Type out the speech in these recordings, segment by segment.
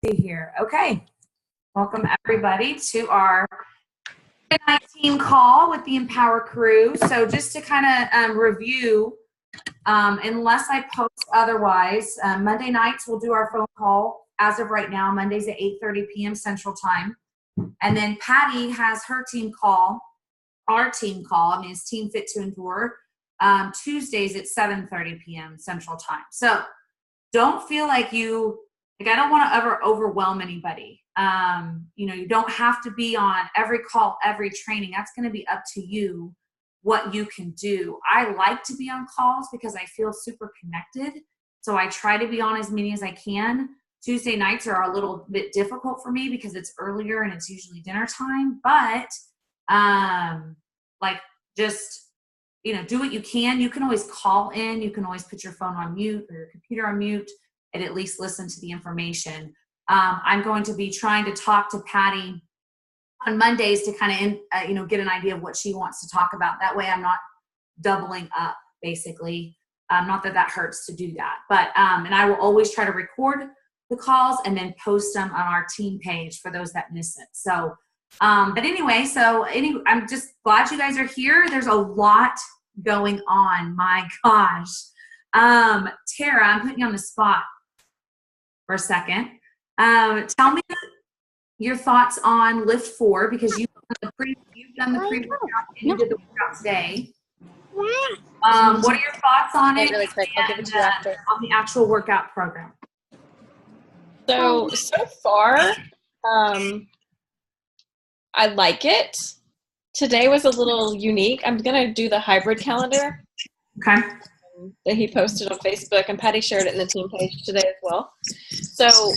see here. Okay. Welcome everybody to our night team call with the Empower crew. So just to kind of review, unless I post otherwise, Monday nights we'll do our phone call as of right now, Mondays at 8:30 p.m. Central Time. And then Patty has her team call, our team call, I mean it's Team Fit to Endure, Tuesdays at 7:30 p.m. Central Time. So don't feel like I don't want to ever overwhelm anybody. You don't have to be on every call, every training. That's going to be up to you, what you can do. I like to be on calls because I feel super connected. So I try to be on as many as I can. Tuesday nights are a little bit difficult for me because it's earlier and it's usually dinner time, but do what you can. You can always call in. You can always put your phone on mute or your computer on mute and at least listen to the information. I'm going to be trying to talk to Patty on Mondays to kind of, get an idea of what she wants to talk about. That way I'm not doubling up, basically. Not that that hurts to do that. But, and I will always try to record the calls and then post them on our team page for those that miss it. So, but anyway, I'm just glad you guys are here. There's a lot going on. My gosh. Tara, I'm putting you on the spot for a second. Tell me your thoughts on LIFFT4 because you've done the pre-workout and you did the workout today. What are your thoughts on it? Really quick, I'll give it to you after. On the actual workout program. So far, I like it. Today was a little unique. I'm going to do the hybrid calendar. Okay. That he posted on Facebook, and Patty shared it in the team page today as well. So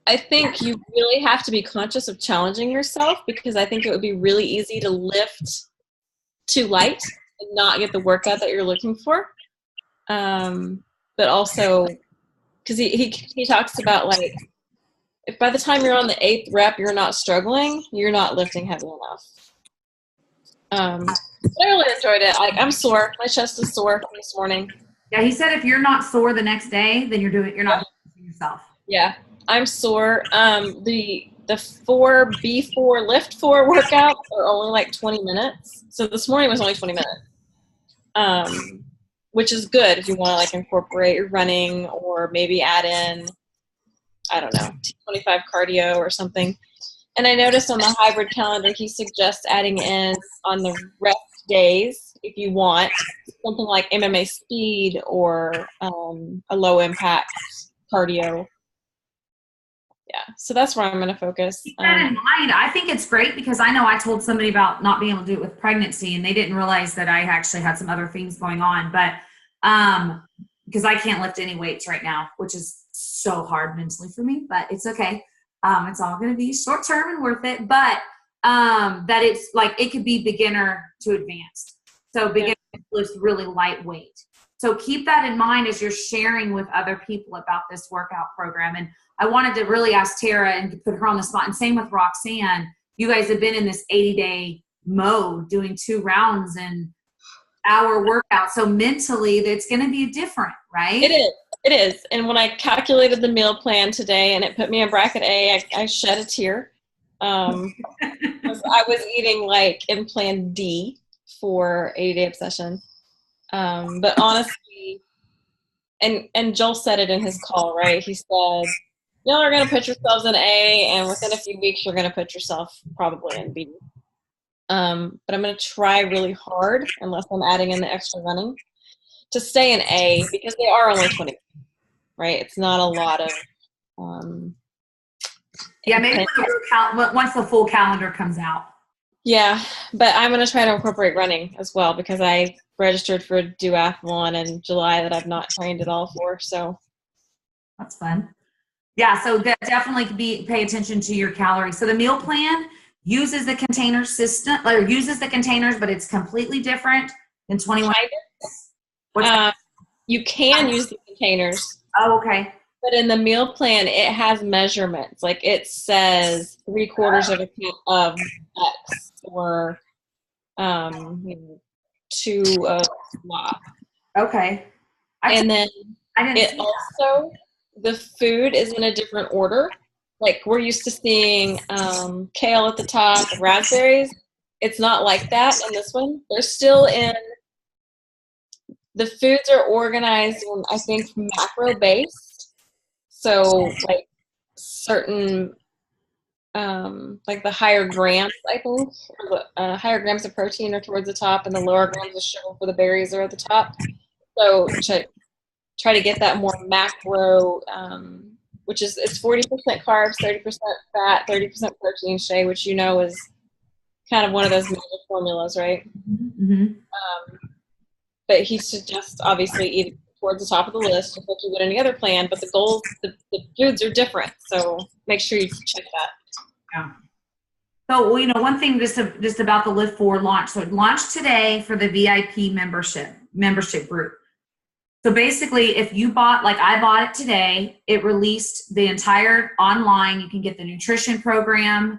I think you really have to be conscious of challenging yourself because I think it would be really easy to lift too light and not get the workout that you're looking for. But also, because he talks about like, if by the time you're on the 8th rep, you're not struggling, you're not lifting heavy enough. I really enjoyed it. I'm sore. My chest is sore from this morning. Yeah, he said if you're not sore the next day, then you're not doing yourself. Yeah, I'm sore. The 4B4 LIFFT4 workouts are only like 20 minutes. So this morning was only 20 minutes, which is good if you want to like incorporate your running or maybe add in, I don't know, 25 cardio or something. And I noticed on the hybrid calendar, he suggests adding in on the rest days, if you want, something like MMA speed or a low impact cardio. Yeah, so that's where I'm going to focus. Keep that in mind. I think it's great because I know I told somebody about not being able to do it with pregnancy and they didn't realize that I actually had some other things going on. But because I can't lift any weights right now, which is so hard mentally for me, but it's okay. It's all going to be short term and worth it. But that it's like it could be beginner to advanced. So beginner lifts really lightweight. So keep that in mind as you're sharing with other people about this workout program. And I wanted to really ask Tara and put her on the spot. And same with Roxanne. You guys have been in this 80-day mode doing 2 rounds and hour workout. So mentally, it's going to be different, right? It is. It is. And when I calculated the meal plan today and it put me in bracket A, I shed a tear. I was eating like in plan D for 80-day obsession. But honestly, and Joel said it in his call, right? He said, y'all are going to put yourselves in A, and within a few weeks, you're going to put yourself probably in B. But I'm going to try really hard, unless I'm adding in the extra running, to stay in A because they are only 20, right? It's not a lot of. Maybe once the full calendar comes out. Yeah, but I'm going to try to incorporate running as well because I registered for a duathlon in July that I've not trained at all for. So that's fun. Yeah, so definitely pay attention to your calories. So the meal plan uses the container system, or uses the containers, but it's completely different than 21. You can use the containers. Oh, okay. But in the meal plan, it has measurements. Like it says 3/4 of a cup of X or 2 of blah. Okay. And then it also the food is in a different order. Like we're used to seeing kale at the top, raspberries. It's not like that in this one. They're still in, the foods are organized in, I think, macro based. So like certain, like the higher grams, I think, or the higher grams of protein are towards the top, and the lower grams of sugar for the berries are at the top. So try to get that more macro, which is, it's 40% carbs, 30% fat, 30% protein, Shay, which you know is kind of one of those magic formulas, right? Mm-hmm. But he suggests obviously eating towards the top of the list, just like you would any other plan, but the goals, the foods are different. So make sure you check that. Yeah. So, you know, one thing just about the LIFFT4 launch. So it launched today for the VIP membership group. So basically, if you bought, like I bought it today, it released the entire online. You can get the nutrition program,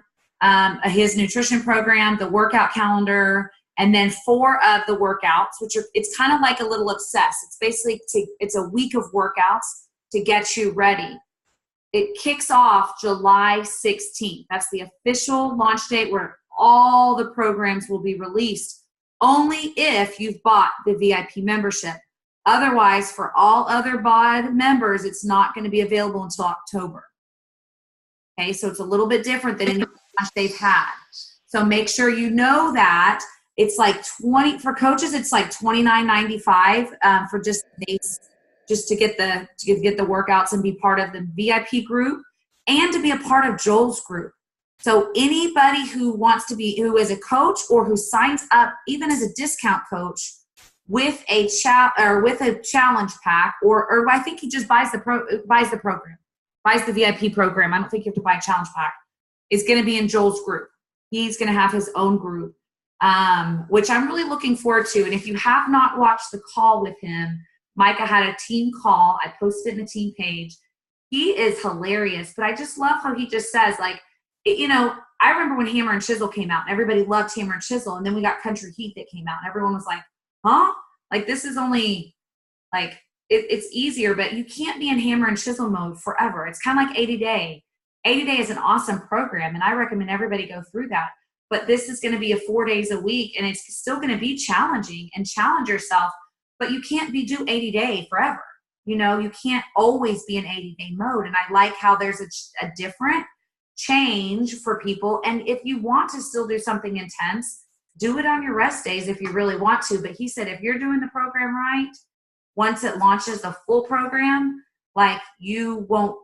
his nutrition program, the workout calendar, and then 4 of the workouts, which are, it's kind of like a little obsessed. It's basically, it's a week of workouts to get you ready. It kicks off July 16th. That's the official launch date where all the programs will be released, only if you've bought the VIP membership. Otherwise, for all other BOD members, it's not going to be available until October. Okay, so it's a little bit different than any launch they've had. So make sure you know that. It's like for coaches, it's like $29.95 for just base, just to get the workouts and be part of the VIP group and to be a part of Joel's group. So anybody who wants to be, who is a coach or who signs up even as a discount coach with a challenge pack, or I think he just buys the program, buys the VIP program. I don't think you have to buy a challenge pack. Is going to be in Joel's group. He's going to have his own group, which I'm really looking forward to. And if you have not watched the call with him, Micah had a team call. I posted it in the team page. He is hilarious, but I just love how he just says, like, you know, I remember when Hammer and Chisel came out, and everybody loved Hammer and Chisel, and then we got Country Heat that came out, and everyone was like, huh? Like, this is only, like, it's easier, but you can't be in Hammer and Chisel mode forever. It's kind of like 80 Day. 80 Day is an awesome program, and I recommend everybody go through that. But this is going to be 4 days a week, and it's still going to be challenging and challenge yourself, but you can't do 80 Day forever. You know, you can't always be in 80 Day mode, and I like how there's a different change for people. And if you want to still do something intense, do it on your rest days if you really want to. But he said if you're doing the program right, once it launches the full program, like, you won't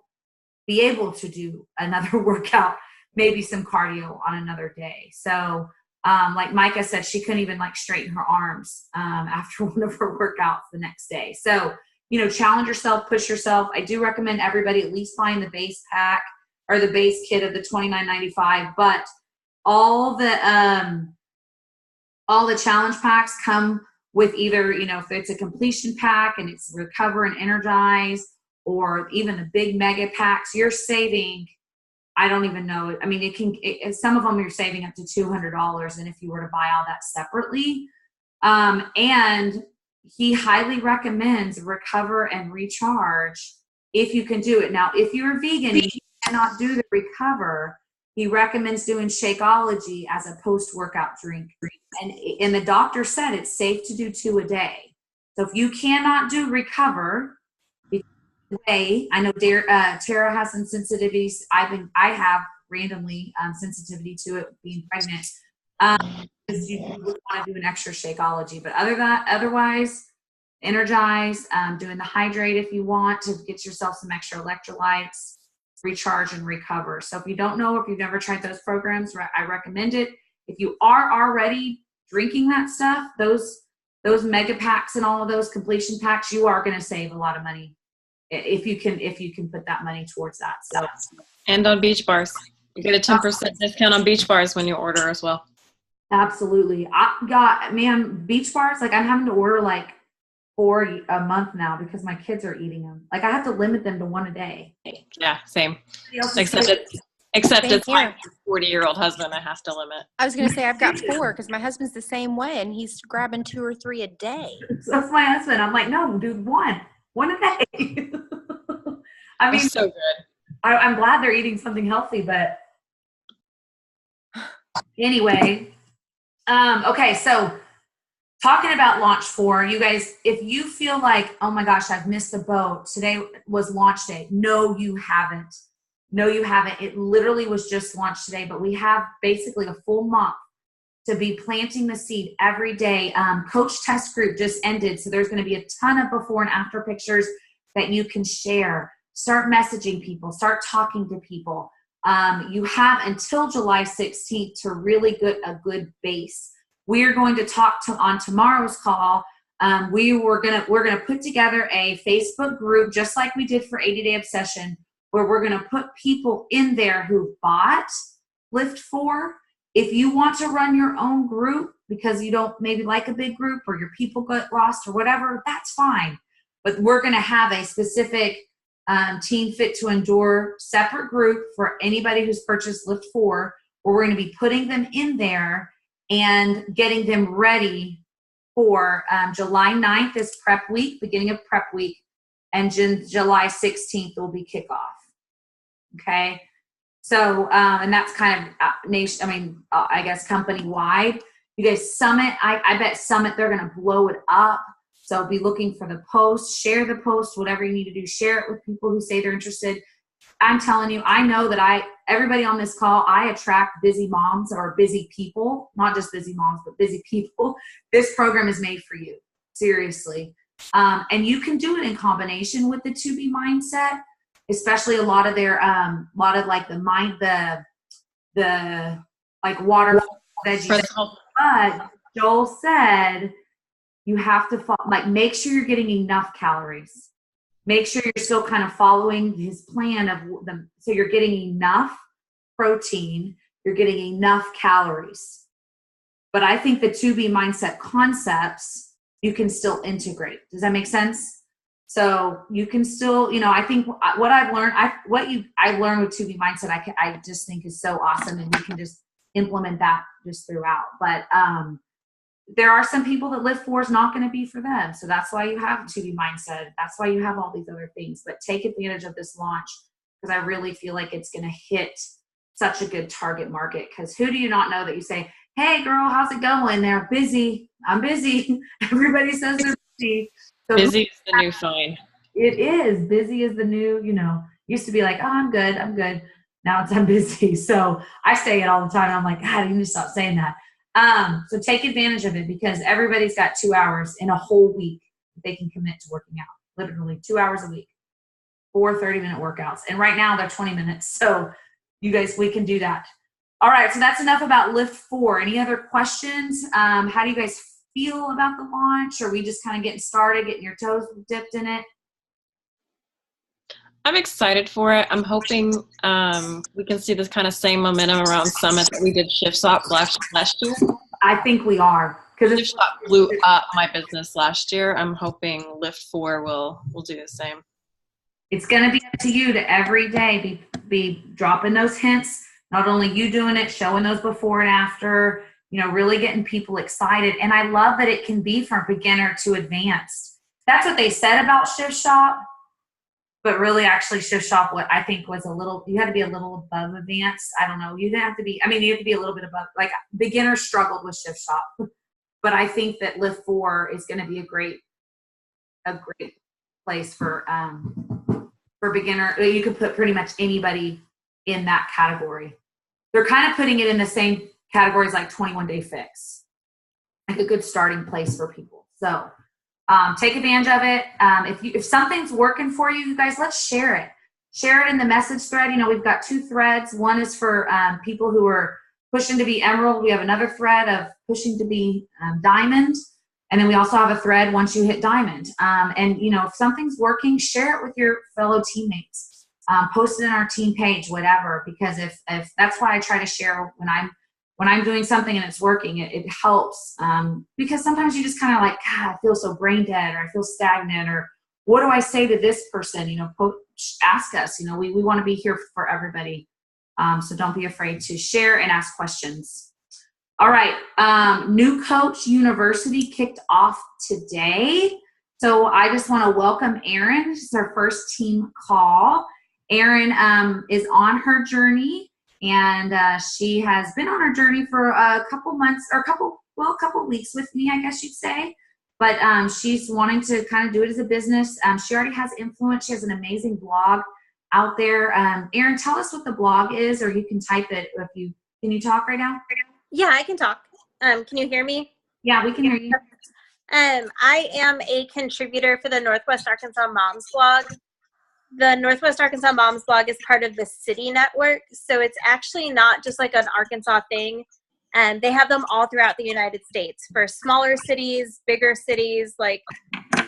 be able to do another workout, maybe some cardio on another day. So like Micah said, she couldn't even like straighten her arms after one of her workouts the next day. So, you know, challenge yourself, push yourself. I do recommend everybody at least buying the base pack or the base kit of the $29.95, but all the challenge packs come with either, you know, if it's a completion pack and it's recover and energize, or even the big mega packs, you're saving, I don't even know. I mean, some of them you're saving up to $200, and if you were to buy all that separately. And he highly recommends recover and recharge if you can do it. Now, if you're a vegan and you cannot do the recover, he recommends doing Shakeology as a post-workout drink. And the doctor said it's safe to do 2 a day. So if you cannot do recover, I know Tara has some sensitivities. I have randomly sensitivity to it being pregnant. Because you would want to do an extra Shakeology, but otherwise, energize, doing the hydrate if you want to get yourself some extra electrolytes, recharge and recover. So if you don't know, if you've never tried those programs, I recommend it. If you are already drinking that stuff, those mega packs and all of those completion packs, you are going to save a lot of money if you can put that money towards that. So, and on beach bars, you get a 10% discount on beach bars when you order as well. Absolutely. Beach bars, like, I'm having to order like 4 a month now because my kids are eating them. Like, I have to limit them to 1 a day. Yeah, same. Except it's my 40-year-old husband I have to limit. I was going to say I've got 4 because my husband's the same way, and he's grabbing 2 or 3 a day. So that's my husband. I'm like, no, dude, one a day. I mean, It's so good. I'm glad they're eating something healthy, but anyway. Okay, so talking about Launch 4, you guys, if you feel like, oh my gosh, I've missed the boat. Today was launch day. No, you haven't. No, you haven't. It literally was just launched today, but we have basically a full month to be planting the seed every day. Coach test group just ended, so there's going to be a ton of before and after pictures that you can share. Start messaging people. Start talking to people. You have until July 16th to really get a good base. We are going to talk on tomorrow's call. We're gonna put together a Facebook group just like we did for 80 Day Obsession, where we're gonna put people in there who bought LIFFT4. If you want to run your own group because you don't maybe like a big group or your people got lost or whatever, that's fine. But we're gonna have a specific Team Fit to Endure separate group for anybody who's purchased LIFFT4, where we're going to be putting them in there and getting them ready for July 9th is prep week, beginning of prep week, and July 16th will be kickoff. Okay, so and that's kind of I guess company wide. You guys, Summit, I bet Summit they're going to blow it up. So be looking for the post, share the post, whatever you need to do, share it with people who say they're interested. I'm telling you, I know that everybody on this call, I attract busy moms or busy people, not just busy moms, but busy people. This program is made for you, seriously. And you can do it in combination with the 2B mindset, especially a lot of their, like the water veggies. But Joel said, you have to make sure you're getting enough calories. Make sure you're still kind of following his plan of them. So you're getting enough protein, you're getting enough calories. But I think the 2B mindset concepts, you can still integrate. Does that make sense? So you can still, I think what I've learned, I learned with 2B mindset, I just think is so awesome, and we can just implement that just throughout. But, there are some people that LIFFT4 is not going to be for them. So that's why you have 2B mindset. That's why you have all these other things. But take advantage of this launch, because I really feel like it's going to hit such a good target market. Because who do you not know that you say, hey, girl, how's it going? They're busy. I'm busy. Everybody says they're busy. So busy is the new fine. It is. Busy is the new, used to be like, oh, I'm good. I'm good. Now it's I'm busy. So I say it all the time. I'm like, God, I need to stop saying that. So take advantage of it, because everybody's got 2 hours in a whole week they can commit to working out. Literally 2 hours a week, 4 30-minute workouts. And right now they're 20 minutes. So you guys, we can do that. All right. So that's enough about LIFFT4. Any other questions? How do you guys feel about the launch? Are we just kind of getting started, getting your toes dipped in it? I'm excited for it. I'm hoping we can see this kind of same momentum around Summit that we did Shift Shop last year. I think we are. Shift Shop blew up my business last year. I'm hoping LIFFT4 will do the same. It's going to be up to you to every day be dropping those hints. Not only you doing it, showing those before and after, really getting people excited. And I love that it can be from beginner to advanced. That's what they said about Shift Shop. But really, actually, Shift Shop, what I think was you had to be a little above advanced. I don't know. You didn't have to be, you have to be a little bit above, like beginners struggled with Shift Shop. But I think that LIFFT4 is going to be a great place for beginner. You could put pretty much anybody in that category. They're kind of putting it in the same categories like 21 Day Fix, like a good starting place for people. So take advantage of it. If something's working for you, you guys, let's share it. Share it in the message thread. We've got 2 threads. One is for people who are pushing to be emerald. We have another thread of pushing to be diamond. And then we also have a thread once you hit diamond. And if something's working, share it with your fellow teammates. Post it in our team page, whatever, because if that's why I try to share when I'm doing something and it's working, it helps. Because sometimes you just kind of like, God, I feel so brain dead, or I feel stagnant, or what do I say to this person? Ask us. We want to be here for everybody. So don't be afraid to share and ask questions. All right. New Coach University kicked off today. So I just want to welcome Erin. This is her first team call. Erin is on her journey, and she has been on her journey for a couple months, or a couple weeks with me, I guess you'd say. But she's wanting to kind of do it as a business. She already has influence. She has an amazing blog out there. Erin, tell us what the blog is, or you can type it if you, can you talk right now? Yeah, I can talk. Can you hear me? Yeah, we can hear you. I am a contributor for the Northwest Arkansas Moms blog. The Northwest Arkansas Moms blog is part of the City Network, so it's actually not just like an Arkansas thing. And they have them all throughout the United States for smaller cities, bigger cities. Like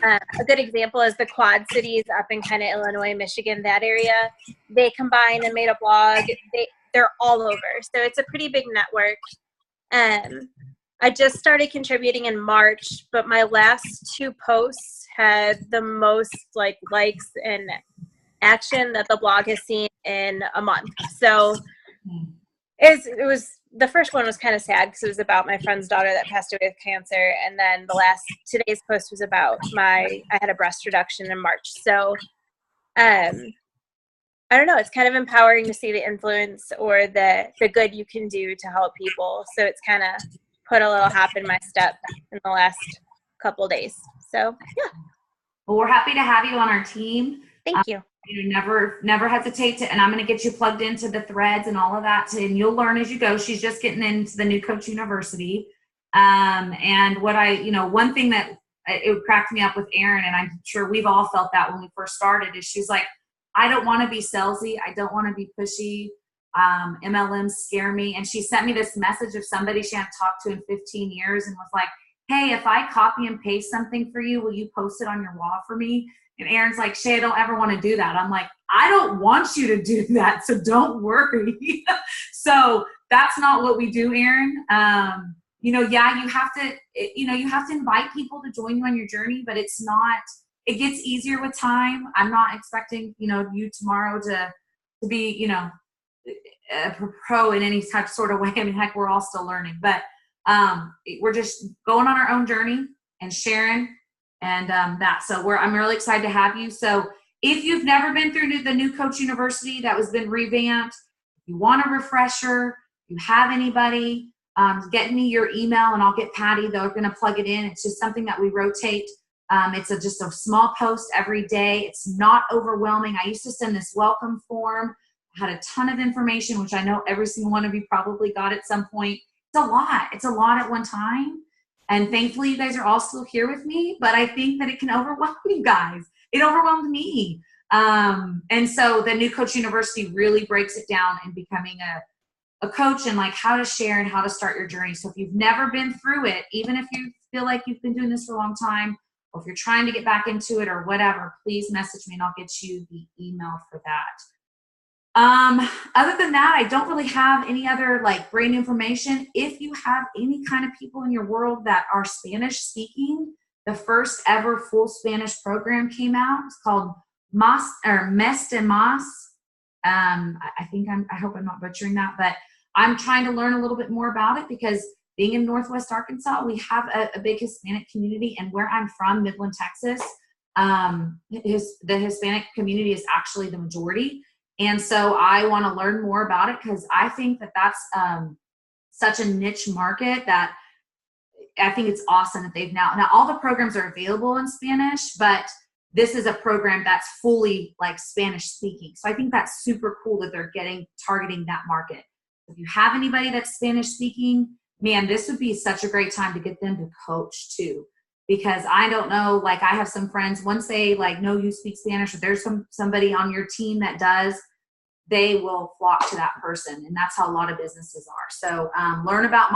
a good example is the Quad Cities up in kind of Illinois, Michigan, that area. They combined and made a blog. They're all over, so it's a pretty big network. I just started contributing in March, but my last 2 posts had the most likes and action that the blog has seen in a month. So it was, the first one was kind of sad because it was about my friend's daughter that passed away with cancer, and then today's post was about I had a breast reduction in March. So I don't know, it's kind of empowering to see the influence or the good you can do to help people. So it's kind of put a little hop in my step in the last couple of days. So yeah. Well, we're happy to have you on our team. Thank you. You never hesitate to, and I'm going to get you plugged into the threads and all of that, and you'll learn as you go. She's just getting into the New Coach University. And what one thing that it cracked me up with Erin, and I'm sure we've all felt that when we first started, is she's like, I don't want to be salesy. I don't want to be pushy. MLMs scare me. And she sent me this message of somebody she hadn't talked to in 15 years and was like, hey, if I copy and paste something for you, will you post it on your wall for me? And Erin's like, Shay, I don't ever want to do that. I'm like, I don't want you to do that, so don't worry. So that's not what we do, Erin. Yeah, you have to invite people to join you on your journey, but it gets easier with time. I'm not expecting, you tomorrow to be, a pro in any type sort of way. I mean, heck, we're all still learning, but we're just going on our own journey and sharing and so I'm really excited to have you. So if you've never been through the New Coach University that was been revamped, if you want a refresher, you have anybody, get me your email and I'll get Patty. They're going to plug it in. It's just something that we rotate. It's just a small post every day. It's not overwhelming. I used to send this welcome form. I had a ton of information, which I know every single one of you probably got at some point. It's a lot. It's a lot at one time. And thankfully, you guys are all still here with me, but I think that it can overwhelm you guys. It overwhelmed me. And so the New Coach University really breaks it down in becoming a coach and like how to share and how to start your journey. So if you've never been through it, even if you feel like you've been doing this for a long time, or if you're trying to get back into it or whatever, please message me and I'll get you the email for that. Other than that, I don't really have any other great information. If you have any kind of people in your world that are Spanish speaking, the first ever full Spanish program came out. It's called Mes de Mas. I hope I'm not butchering that, but I'm trying to learn a little bit more about it because being in Northwest Arkansas, we have a big Hispanic community, and where I'm from, Midland, Texas, the Hispanic community is actually the majority. And so I want to learn more about it because I think that that's such a niche market that I think it's awesome that they've now all the programs are available in Spanish, but this is a program that's fully Spanish speaking. So I think that's super cool that they're targeting that market. If you have anybody that's Spanish speaking, man, this would be such a great time to get them to coach too. Because I don't know, I have some friends, once they know you speak Spanish or there's somebody on your team that does, they will flock to that person. And that's how a lot of businesses are. So learn about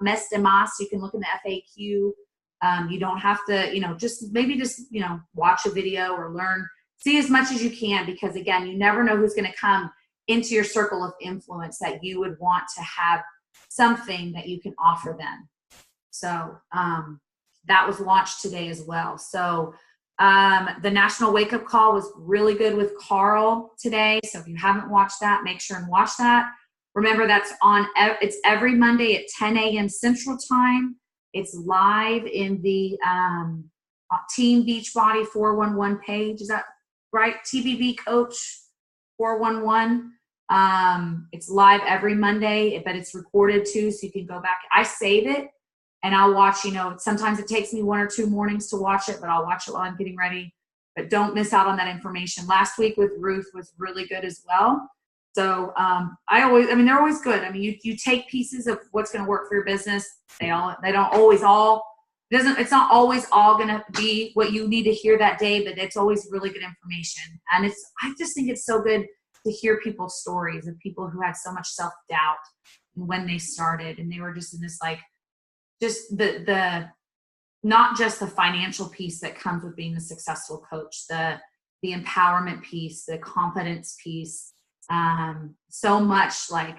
Mes de Mas. You can look in the FAQ. You don't have to, just watch a video or learn, see as much as you can, because again, you never know who's going to come into your circle of influence that you would want to have something that you can offer them. So that was launched today as well. So the National Wake Up Call was really good with Carl today. So if you haven't watched that, make sure and watch that. Remember, that's it's every Monday at 10 a.m. Central Time. It's live in the Team Beachbody 411 page. Is that right? TBB Coach 411. It's live every Monday, but it's recorded too, so you can go back. I save it and I'll watch, you know, sometimes it takes me 1 or 2 mornings to watch it, but I'll watch it while I'm getting ready. But don't miss out on that information. Last week with Ruth was really good as well. So they're always good. I mean, you take pieces of what's going to work for your business. They don't always all, it's not always all going to be what you need to hear that day, but it's always really good information. And I just think it's so good to hear people's stories of people who had so much self-doubt when they started, and they were just in this, like, just the not just the financial piece that comes with being a successful coach, the empowerment piece, the confidence piece, so much like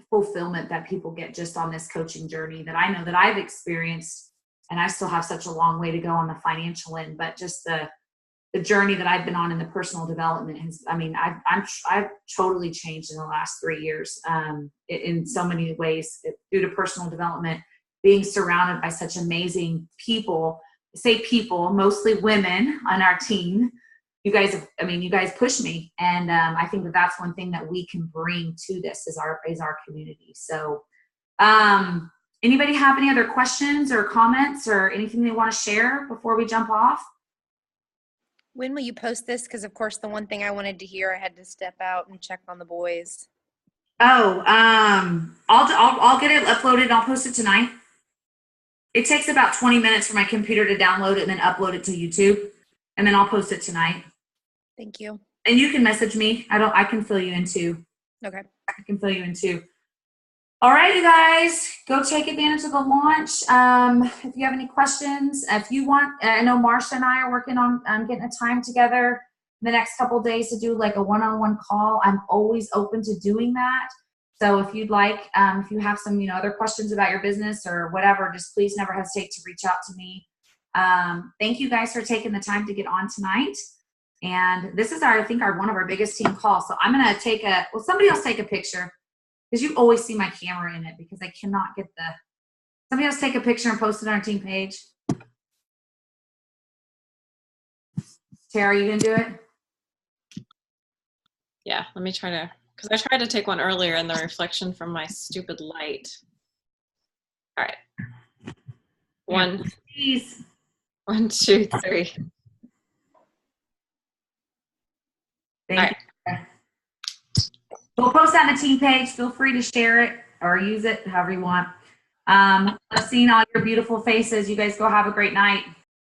fulfillment that people get just on this coaching journey that I know that I've experienced, and I still have such a long way to go on the financial end, but just the journey that I've been on in the personal development has, I mean, I've totally changed in the last 3 years, in so many ways due to personal development, being surrounded by such amazing people, mostly women on our team. You guys push me. And I think that that's one thing that we can bring to this is our community. So anybody have any other questions or comments or anything they want to share before we jump off? When will you post this? Because, of course, the one thing I wanted to hear, I had to step out and check on the boys. Oh, I'll get it uploaded and I'll post it tonight. It takes about 20 minutes for my computer to download it and then upload it to YouTube, and then I'll post it tonight. Thank you. And you can message me. I can fill you in too. Okay. I can fill you in too. All right, you guys, go take advantage of the launch. If you have any questions, if you want, I know Marsha and I are working on getting a time together in the next couple of days to do like a one-on-one call. I'm always open to doing that. So if you'd like, if you have some, other questions about your business or whatever, just please never hesitate to reach out to me. Thank you guys for taking the time to get on tonight. And this is I think one of our biggest team calls. So I'm going to somebody else take a picture, because you always see my camera in it because I cannot get somebody else take a picture and post it on our team page. Tara, you going to do it? Yeah, let me try to, because I tried to take one earlier and the reflection from my stupid light. All right. One, Please. 1, 2, 3. Thank you. We'll post that on the team page. Feel free to share it or use it however you want. I've seen all your beautiful faces. You guys go have a great night.